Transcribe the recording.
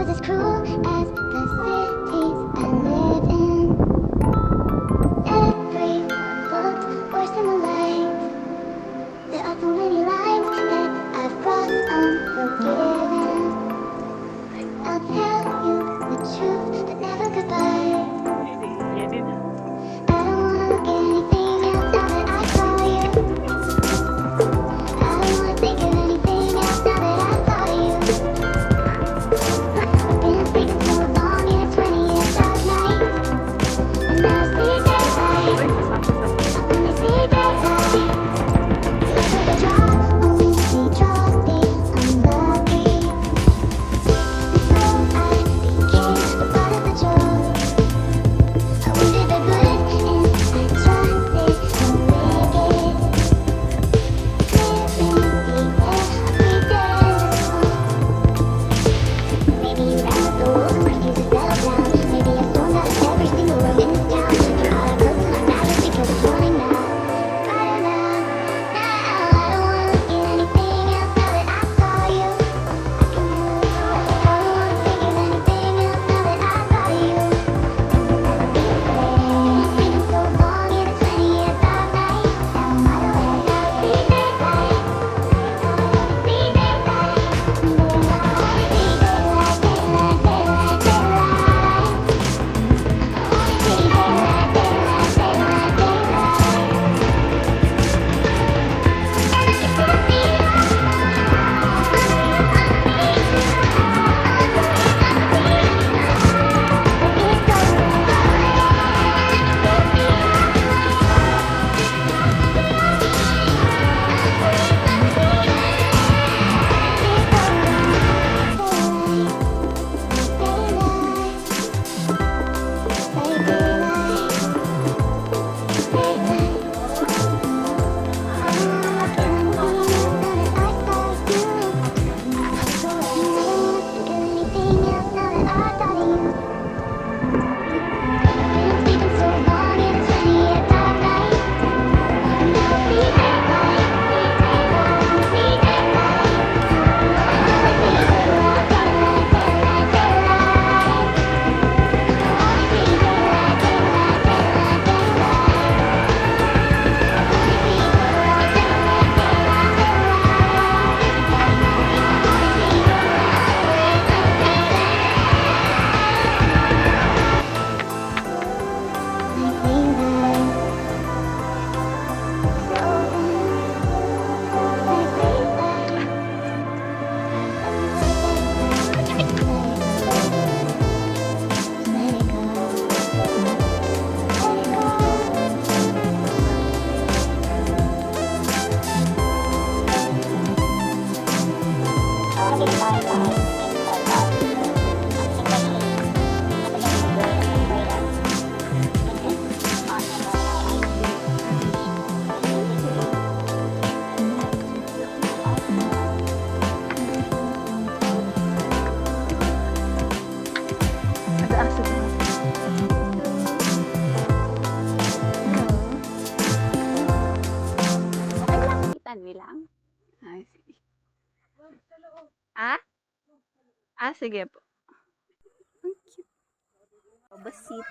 was as cruel as the cities I live in. Everyone looked worse than the light. There are so many lines that I've crossed unforgiven. I'll tell you the truth, but never goodbye. I don't wanna look at anything else now that I saw you. I don't wanna think of anything else now that I saw you. I've been sleeping so long in a 20-year dark night, and now I see daylight. I only see daylight. Like a drop, only drop the unlucky. And so I became a part of the joke. I wanted the good and I trusted the wicked. Living the air I pretend. Maybe you ran with the wolves and refused to settle down. Maybe I stormed out of every single room in this town. You're out of clothes and I'm mad because it's morning now. Right now, I don't wanna look at anything else now that I saw you. I can move. I don't wanna think of anything else now that I saw you. Sleeping so long in a 20-year dark night. Now I'm wide awake. See daylight. See daylight. See daylight, daylight, daylight, daylight. See daylight, daylight, daylight, daylight. Nilang? Ay, sige. Ah? Ah, sige po. Ang cute. Basit.